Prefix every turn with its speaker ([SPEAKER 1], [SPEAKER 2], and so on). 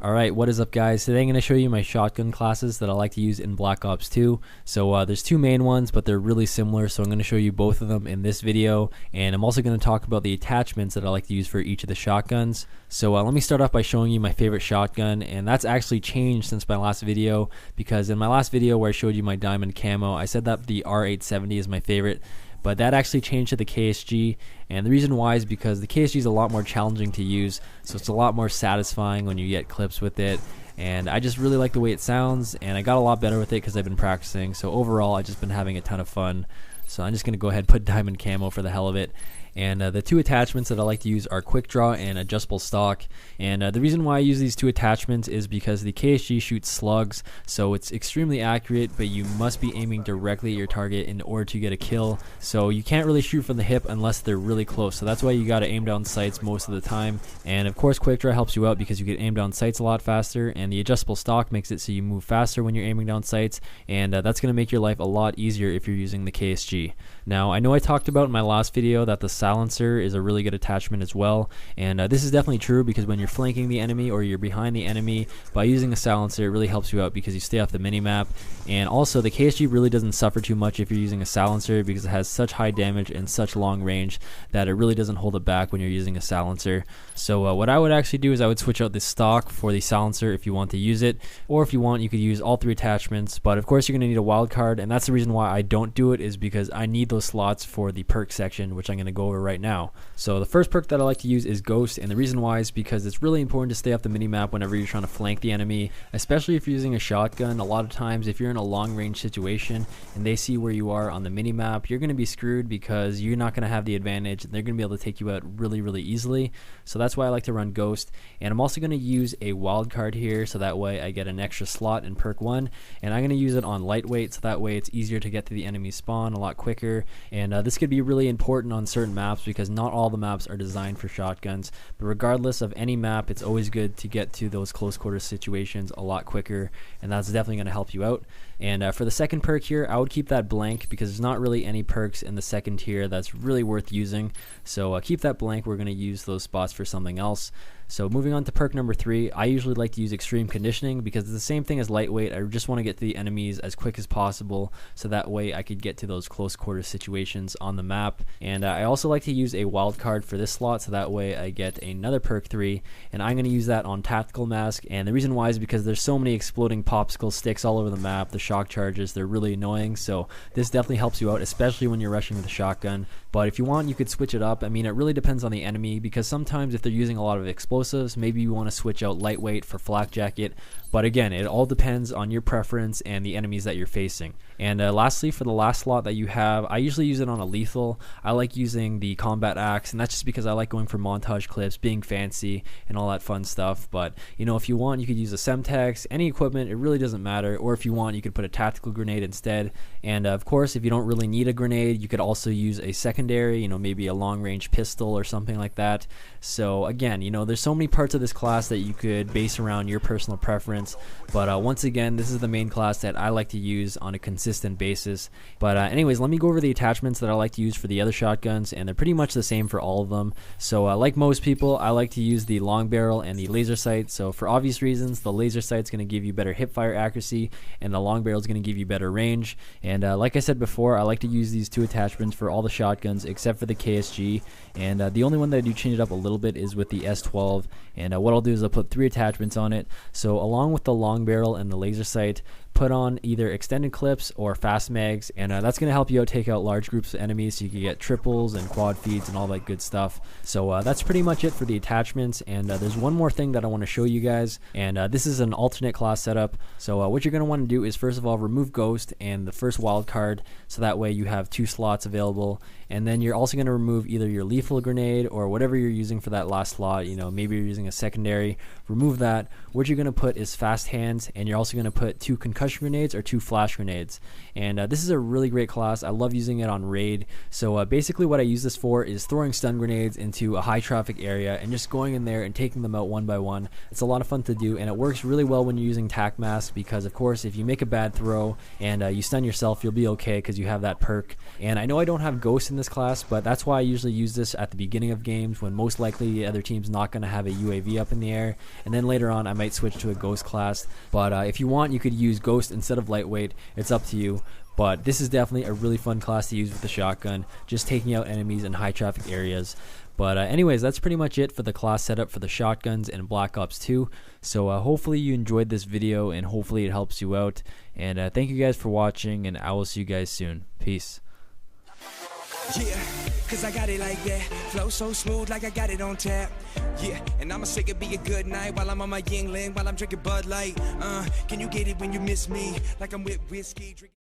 [SPEAKER 1] Alright, what is up guys? Today I'm going to show you my shotgun classes that I like to use in Black Ops 2. So there's two main ones, but they're really similar, so I'm going to show you both of them in this video. And I'm also going to talk about the attachments that I like to use for each of the shotguns. So let me start off by showing you my favorite shotgun, and that's actually changed since my last video, because in my last video where I showed you my diamond camo, I said that the R870 is my favorite. But that actually changed to the KSG, and the reason why is because the KSG is a lot more challenging to use, so it's a lot more satisfying when you get clips with it, and I just really like the way it sounds, and I got a lot better with it because I've been practicing. So overall I've just been having a ton of fun. So I'm just going to go ahead and put diamond camo for the hell of it. And the two attachments that I like to use are quick draw and adjustable stock. And the reason why I use these two attachments is because the KSG shoots slugs, so it's extremely accurate, but you must be aiming directly at your target in order to get a kill. So you can't really shoot from the hip unless they're really close, so that's why you got to aim down sights most of the time. And of course quick draw helps you out because you can aim down sights a lot faster, and the adjustable stock makes it so you move faster when you're aiming down sights, and that's going to make your life a lot easier if you're using the KSG. Now I know I talked about in my last video that the silencer is a really good attachment as well, and this is definitely true because when you're flanking the enemy or you're behind the enemy, by using a silencer it really helps you out because you stay off the minimap. And also the KSG really doesn't suffer too much if you're using a silencer because it has such high damage and such long range that it really doesn't hold it back when you're using a silencer. So what I would actually do is I would switch out the stock for the silencer if you want to use it, or if you want you could use all three attachments, but of course you're going to need a wild card, and that's the reason why I don't do it, is because I need those slots for the perk section, which I'm going to go over right now. So the first perk that I like to use is Ghost, and the reason why is because it's really important to stay off the minimap whenever you're trying to flank the enemy, especially if you're using a shotgun. A lot of times if you're in a long range situation and they see where you are on the minimap, you're going to be screwed because you're not going to have the advantage, and they're going to be able to take you out really easily. So that's why I like to run Ghost. And I'm also going to use a wild card here, so that way I get an extra slot in perk 1, and I'm going to use it on lightweight, so that way it's easier to get to the enemy spawn a lot quicker. And this could be really important on certain maps because not all the maps are designed for shotguns, but regardless of any map, it's always good to get to those close quarters situations a lot quicker, and that's definitely going to help you out. And for the second perk here, I would keep that blank because there's not really any perks in the second tier that's really worth using, so keep that blank. We're going to use those spots for something else. So moving on to perk number 3, I usually like to use extreme conditioning because it's the same thing as lightweight. I just want to get to the enemies as quick as possible, so that way I could get to those close quarter situations on the map. And I also like to use a wild card for this slot, so that way I get another perk 3, and I'm going to use that on tactical mask. And the reason why is because there's so many exploding popsicle sticks all over the map, the shock charges, they're really annoying, so this definitely helps you out, especially when you're rushing with a shotgun. But if you want, you could switch it up. I mean, it really depends on the enemy, because sometimes if they're using a lot of explosives, maybe you want to switch out lightweight for flak jacket. But again, it all depends on your preference and the enemies that you're facing. And lastly, for the last slot that you have, I usually use it on a lethal. I like using the combat axe, and that's just because I like going for montage clips, being fancy, and all that fun stuff. But you know, if you want, you could use a Semtex, any equipment, it really doesn't matter. Or if you want, you could put a tactical grenade instead. And of course, if you don't really need a grenade, you could also use a secondary, you know, maybe a long range pistol or something like that. So again, you know, there's so many parts of this class that you could base around your personal preference. But once again, this is the main class that I like to use on a consistent basis. But anyways, let me go over the attachments that I like to use for the other shotguns, and they're pretty much the same for all of them. So like most people, I like to use the long barrel and the laser sight. So for obvious reasons, the laser sight's going to give you better hip fire accuracy, and the long barrel is going to give you better range. And like I said before, I like to use these two attachments for all the shotguns except for the KSG. And the only one that I do change it up a little bit is with the S12. And what I'll do is I'll put 3 attachments on it. So along with the long barrel and the laser sight, put on either extended clips or fast mags, and that's going to help you out take out large groups of enemies, so you can get triples and quad feeds and all that good stuff. So that's pretty much it for the attachments. And there's one more thing that I want to show you guys, and this is an alternate class setup. So what you're going to want to do is, first of all, remove Ghost and the first wild card, so that way you have 2 slots available. And then you're also going to remove either your lethal grenade or whatever you're using for that last slot. You know, maybe you're using a secondary. Remove that. What you're going to put is fast hands, and you're also going to put 2 concussion concussion grenades or 2 flash grenades. And this is a really great class. I love using it on raid. So basically what I use this for is throwing stun grenades into a high traffic area and just going in there and taking them out one by one. It's a lot of fun to do, and it works really well when you're using tac mask, because of course if you make a bad throw and you stun yourself, you'll be okay because you have that perk. And I know I don't have ghosts in this class, but that's why I usually use this at the beginning of games when most likely the other team's not going to have a UAV up in the air, and then later on I might switch to a ghost class. But if you want, you could use ghost instead of lightweight. It's up to you. But this is definitely a really fun class to use with the shotgun, just taking out enemies in high traffic areas. But anyways, that's pretty much it for the class setup for the shotguns in Black Ops 2. So hopefully you enjoyed this video, and hopefully it helps you out. And thank you guys for watching, and I will see you guys soon. Peace.
[SPEAKER 2] Yeah, cause I got it like that. Flow so smooth like I got it on tap. Yeah, and I'ma say it be a good night while I'm on my Yingling, while I'm drinking Bud Light. Can you get it when you miss me? Like I'm with whiskey drinking.